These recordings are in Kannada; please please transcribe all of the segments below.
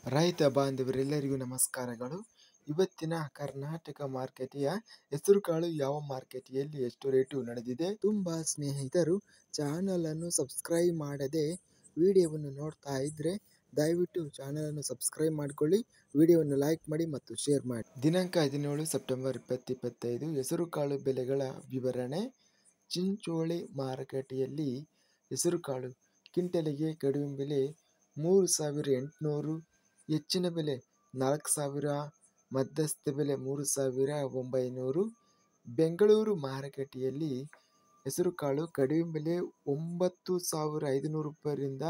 ರೈತ ಬಾಂಧವರೆಲ್ಲರಿಗೂ ನಮಸ್ಕಾರಗಳು. ಇವತ್ತಿನ ಕರ್ನಾಟಕ ಮಾರುಕಟ್ಟೆಯ ಹೆಸರುಕಾಳು ಯಾವ ಮಾರುಕಟ್ಟೆಯಲ್ಲಿ ಎಷ್ಟು ರೇಟು ನಡೆದಿದೆ. ತುಂಬ ಸ್ನೇಹಿತರು ಚಾನಲನ್ನು ಸಬ್ಸ್ಕ್ರೈಬ್ ಮಾಡದೆ ವಿಡಿಯೋವನ್ನು ನೋಡ್ತಾ ಇದ್ರೆ ದಯವಿಟ್ಟು ಚಾನಲನ್ನು ಸಬ್ಸ್ಕ್ರೈಬ್ ಮಾಡಿಕೊಳ್ಳಿ, ವಿಡಿಯೋವನ್ನು ಲೈಕ್ ಮಾಡಿ ಮತ್ತು ಶೇರ್ ಮಾಡಿ. ದಿನಾಂಕ 17 ಸೆಪ್ಟೆಂಬರ್ 2025 ಹೆಸರುಕಾಳು ಬೆಲೆಗಳ ವಿವರಣೆ. ಚಿಂಚೋಳಿ ಮಾರುಕಟ್ಟೆಯಲ್ಲಿ ಹೆಸರುಕಾಳು ಕ್ವಿಂಟಲಿಗೆ ಕಡಿಮೆ ಬೆಲೆ 3,800, ಹೆಚ್ಚಿನ ಬೆಲೆ 4,000, ಮಧ್ಯಸ್ಥ ಬೆಲೆ 3,900. ಬೆಂಗಳೂರು ಮಾರುಕಟ್ಟೆಯಲ್ಲಿ ಹೆಸರುಕಾಳು ಕಡಿಮೆ ಬೆಲೆ 9,500 ರೂಪಾಯಿಯಿಂದ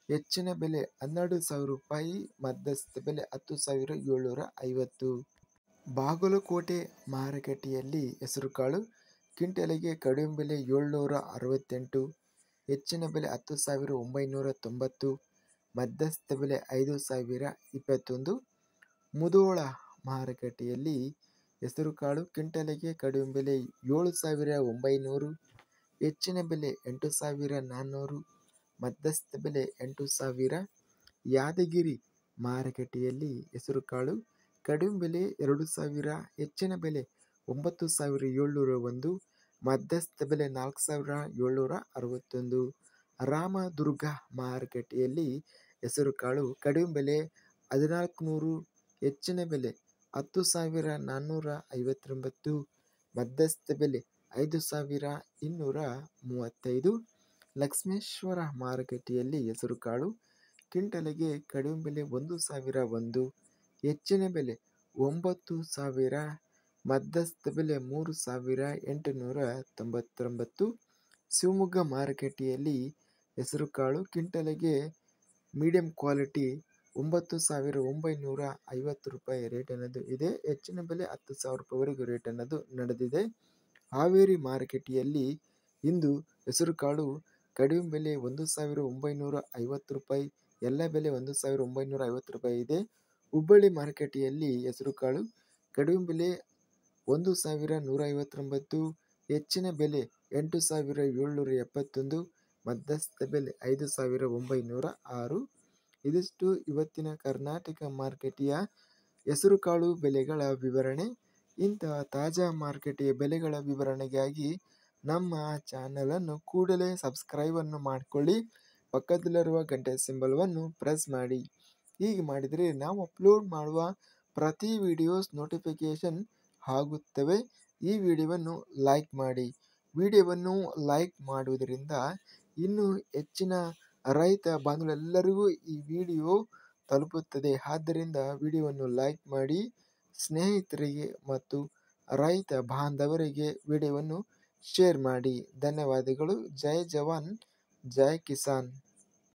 ಹೆಚ್ಚಿನ ಬೆಲೆ 12,000 ರೂಪಾಯಿ, ಮಧ್ಯಸ್ಥ ಬೆಲೆ 10,750. ಬಾಗಲಕೋಟೆ ಮಾರುಕಟ್ಟೆಯಲ್ಲಿ ಹೆಸರುಕಾಳು ಕ್ವಿಂಟಲಿಗೆ ಕಡಿಮೆ ಬೆಲೆ 768, ಹೆಚ್ಚಿನ ಬೆಲೆ 10,990, ಮಧ್ಯಸ್ಥ ಬೆಲೆ 5,021. ಮುಧೋಳ ಮಾರುಕಟ್ಟೆಯಲ್ಲಿ ಹೆಸರುಕಾಳು ಕ್ವಿಂಟಲಿಗೆ ಕಡಿಮೆ ಬೆಲೆ 7,900, ಹೆಚ್ಚಿನ ಬೆಲೆ 8,400, ಮಧ್ಯಸ್ಥ ಬೆಲೆ 8,000. ಯಾದಗಿರಿ ಮಾರುಕಟ್ಟೆಯಲ್ಲಿ ಹೆಸರುಕಾಳು ಕಡಿಮೆ ಬೆಲೆ 2,000, ಹೆಚ್ಚಿನ ಬೆಲೆ 9,701, ಮಧ್ಯಸ್ಥ ಬೆಲೆ 4,761. ರಾಮದುರ್ಗ ಮಾರುಕಟ್ಟೆಯಲ್ಲಿ ಹೆಸರುಕಾಳು ಕಡಿಮೆ ಬೆಲೆ 1,400, ಹೆಚ್ಚಿನ ಬೆಲೆ 10,459, ಮಧ್ಯಸ್ಥ ಬೆಲೆ 5,235. ಲಕ್ಷ್ಮೇಶ್ವರ ಮಾರುಕಟ್ಟೆಯಲ್ಲಿ ಹೆಸರುಕಾಳು ಕ್ವಿಂಟಲಿಗೆ ಕಡಿಮೆ ಬೆಲೆ 1,001, ಹೆಚ್ಚಿನ ಬೆಲೆ 9,000, ಮಧ್ಯಸ್ಥ ಬೆಲೆ 3,899. ಶಿವಮೊಗ್ಗ ಮಾರುಕಟ್ಟೆಯಲ್ಲಿ ಹೆಸರುಕಾಳು ಕ್ವಿಂಟಲಿಗೆ ಮೀಡಿಯಂ ಕ್ವಾಲಿಟಿ 9,950 ರೂಪಾಯಿ ರೇಟ್ ಅನ್ನೋದು ಇದೆ. ಹೆಚ್ಚಿನ ಬೆಲೆ 10,000 ರೂಪಾಯಿವರೆಗೂ ರೇಟ್ ಅನ್ನೋದು ನಡೆದಿದೆ. ಹಾವೇರಿ ಮಾರುಕಟ್ಟೆಯಲ್ಲಿ ಇಂದು ಹೆಸರುಕಾಳು ಕಡಿಮೆ ಬೆಲೆ 1,950 ರೂಪಾಯಿ, ಎಲ್ಲ ಬೆಲೆ 1,950 ರೂಪಾಯಿ ಇದೆ. ಹುಬ್ಬಳ್ಳಿ ಮಾರುಕಟ್ಟೆಯಲ್ಲಿ ಹೆಸರುಕಾಳು ಕಡಿಮೆ ಬೆಲೆ 1,159, ಹೆಚ್ಚಿನ ಬೆಲೆ 8,771, ಮಧ್ಯಸ್ಥ ಬೆಲೆ 5,906. ಇದಿಷ್ಟು ಇವತ್ತಿನ ಕರ್ನಾಟಕ ಮಾರುಕಟ್ಟೆಯ ಹೆಸರುಕಾಳು ಬೆಲೆಗಳ ವಿವರಣೆ. ಇಂತಹ ತಾಜಾ ಮಾರುಕಟ್ಟೆಯ ಬೆಲೆಗಳ ವಿವರಣೆಗಾಗಿ ನಮ್ಮ ಚಾನಲನ್ನು ಕೂಡಲೇ ಸಬ್ಸ್ಕ್ರೈಬನ್ನು ಮಾಡಿಕೊಳ್ಳಿ, ಪಕ್ಕದಲ್ಲಿರುವ ಗಂಟೆ ಸಿಂಬಲ್ವನ್ನು ಪ್ರೆಸ್ ಮಾಡಿ. ಹೀಗೆ ಮಾಡಿದರೆ ನಾವು ಅಪ್ಲೋಡ್ ಮಾಡುವ ಪ್ರತಿ ವಿಡಿಯೋಸ್ ನೋಟಿಫಿಕೇಷನ್ ಆಗುತ್ತವೆ. ಈ ವಿಡಿಯೋವನ್ನು ಲೈಕ್ ಮಾಡಿ. ವಿಡಿಯೋವನ್ನು ಲೈಕ್ ಮಾಡುವುದರಿಂದ ಇನ್ನೂ ಹೆಚ್ಚಿನ ರೈತ ಬಾಂಧವರೆಲ್ಲರಿಗೂ ಈ ವಿಡಿಯೋ ತಲುಪುತ್ತದೆ. ಆದ್ದರಿಂದ ವಿಡಿಯೋವನ್ನು ಲೈಕ್ ಮಾಡಿ, ಸ್ನೇಹಿತರಿಗೆ ಮತ್ತು ರೈತ ಬಾಂಧವರಿಗೆ ವಿಡಿಯೋವನ್ನು ಶೇರ್ ಮಾಡಿ. ಧನ್ಯವಾದಗಳು. ಜೈ ಜವಾನ್, ಜೈ ಕಿಸಾನ್.